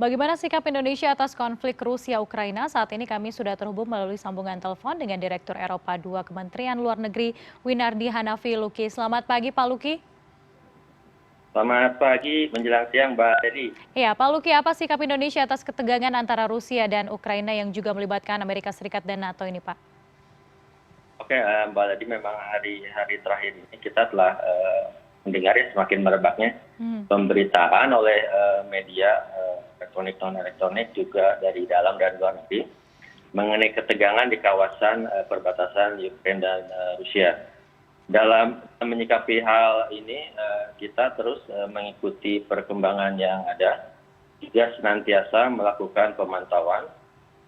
Bagaimana sikap Indonesia atas konflik Rusia-Ukraina? Saat ini kami sudah terhubung melalui sambungan telepon dengan Direktur Eropa II Kementerian Luar Negeri Winardi Hanafi Luki. Selamat pagi Pak Luki. Selamat pagi menjelang siang Mbak Dedi. Ya, Pak Luki, apa sikap Indonesia atas ketegangan antara Rusia dan Ukraina yang juga melibatkan Amerika Serikat dan NATO ini, Pak? Oke, Mbak Dedi, memang hari terakhir ini kita telah mendengar ya semakin merebaknya pemberitaan oleh media elektronik non elektronik juga dari dalam dan luar negeri mengenai ketegangan di kawasan perbatasan Ukraina dan Rusia. Dalam menyikapi hal ini, kita terus mengikuti perkembangan yang ada, juga senantiasa melakukan pemantauan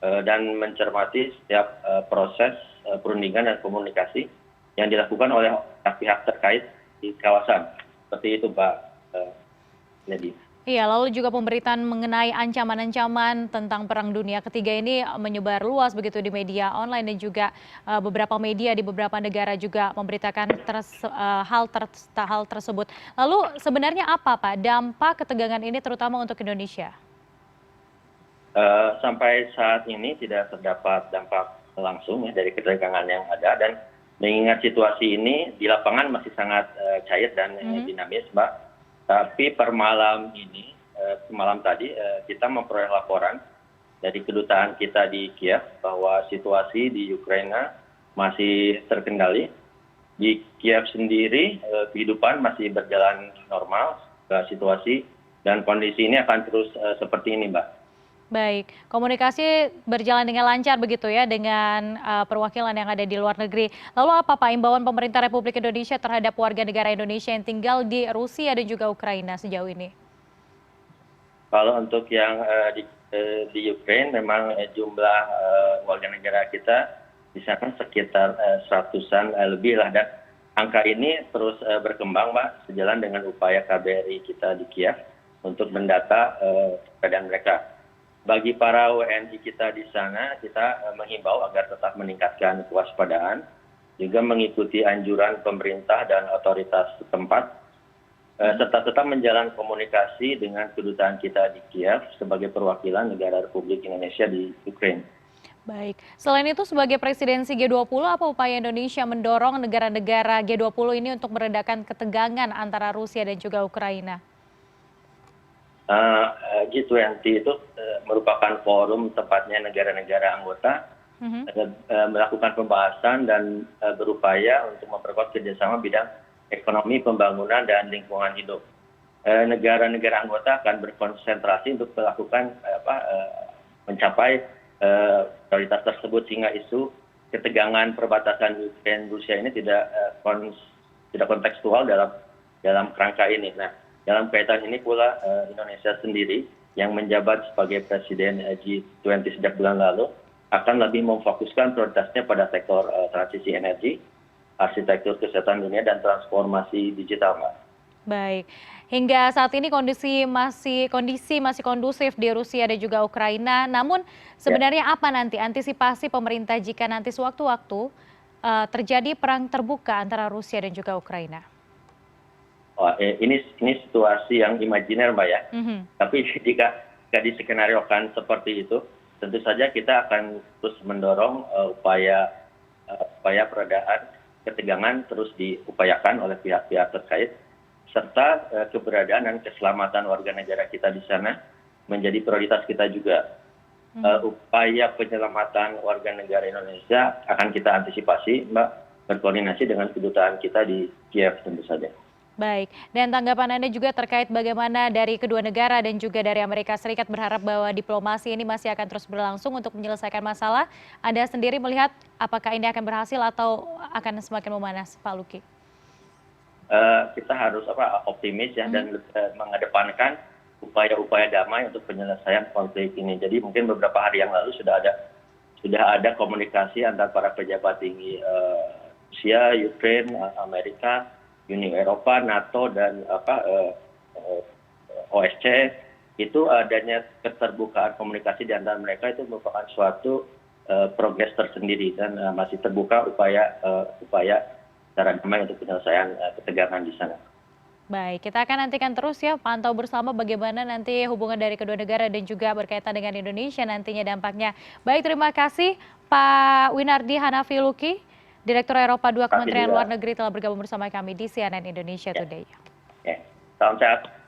dan mencermati setiap proses perundingan dan komunikasi yang dilakukan oleh pihak terkait di kawasan. Seperti itu, Pak Nedi. Iya, lalu juga pemberitaan mengenai ancaman-ancaman tentang Perang Dunia Ketiga ini menyebar luas begitu di media online dan juga beberapa media di beberapa negara juga memberitakan hal tersebut. Lalu sebenarnya apa Pak dampak ketegangan ini terutama untuk Indonesia? Sampai saat ini tidak terdapat dampak langsung ya dari ketegangan yang ada, dan mengingat situasi ini di lapangan masih sangat cair dan dinamis, Mbak. Tapi per malam ini, malam tadi kita memperoleh laporan dari kedutaan kita di Kiev bahwa situasi di Ukraina masih terkendali. Di Kiev sendiri kehidupan masih berjalan normal, situasi dan kondisi ini akan terus seperti ini, Mbak. Baik, komunikasi berjalan dengan lancar begitu ya dengan perwakilan yang ada di luar negeri. Lalu apa Pak imbauan pemerintah Republik Indonesia terhadap warga negara Indonesia yang tinggal di Rusia dan juga Ukraina sejauh ini? Kalau untuk yang di Ukraina, memang jumlah warga negara kita di sana sekitar seratusan lebih lah, dan angka ini terus berkembang, Mbak, sejalan dengan upaya KBRI kita di Kiev untuk mendata keadaan mereka. Bagi para WNI kita di sana, kita menghimbau agar tetap meningkatkan kewaspadaan, juga mengikuti anjuran pemerintah dan otoritas setempat, serta tetap menjalin komunikasi dengan kedutaan kita di Kiev sebagai perwakilan negara Republik Indonesia di Ukraina. Baik, selain itu sebagai presidensi G20, apa upaya Indonesia mendorong negara-negara G20 ini untuk meredakan ketegangan antara Rusia dan juga Ukraina? G20 itu merupakan forum tempatnya negara-negara anggota melakukan pembahasan dan berupaya untuk memperkuat kerjasama bidang ekonomi, pembangunan, dan lingkungan hidup. Negara-negara anggota akan berkonsentrasi untuk melakukan mencapai prioritas tersebut, sehingga isu ketegangan perbatasan Ukraina Rusia ini tidak kontekstual dalam kerangka ini. Nah, dalam kaitan ini pula Indonesia sendiri yang menjabat sebagai Presiden G20 sejak bulan lalu akan lebih memfokuskan prioritasnya pada sektor transisi energi, arsitektur kesehatan dunia, dan transformasi digital, Mbak. Baik, hingga saat ini kondisi masih kondusif di Rusia dan juga Ukraina. Namun sebenarnya apa nanti antisipasi pemerintah jika nanti sewaktu-waktu terjadi perang terbuka antara Rusia dan juga Ukraina? Ini situasi yang imajiner, Mbak, ya. Tapi jika diskenariokan seperti itu, tentu saja kita akan terus mendorong upaya peredaan ketegangan terus diupayakan oleh pihak-pihak terkait, serta keberadaan dan keselamatan warga negara kita di sana menjadi prioritas kita juga. Upaya penyelamatan warga negara Indonesia akan kita antisipasi, Mbak, berkoordinasi dengan kedutaan kita di Kiev tentu saja. Baik, dan tanggapan Anda juga terkait bagaimana dari kedua negara dan juga dari Amerika Serikat berharap bahwa diplomasi ini masih akan terus berlangsung untuk menyelesaikan masalah. Anda sendiri melihat apakah ini akan berhasil atau akan semakin memanas, Pak Luki? Kita harus optimis ya, dan mengedepankan upaya-upaya damai untuk penyelesaian konflik ini. Jadi mungkin beberapa hari yang lalu sudah ada komunikasi antara para pejabat tinggi Rusia, Ukraina, Amerika, Uni Eropa, NATO, dan OSCE. Itu adanya keterbukaan komunikasi di antara mereka itu merupakan suatu progres tersendiri, dan masih terbuka upaya secara damai untuk penyelesaian ketegangan di sana. Baik, kita akan nantikan terus ya, pantau bersama bagaimana nanti hubungan dari kedua negara dan juga berkaitan dengan Indonesia nantinya dampaknya. Baik, terima kasih Pak Winardi Hanafi Luki, Direktur Eropa 2 Terima kasih Kementerian juga. Luar Negeri telah bergabung bersama kami di CNN Indonesia Ya, Today. ya. Salam sehat.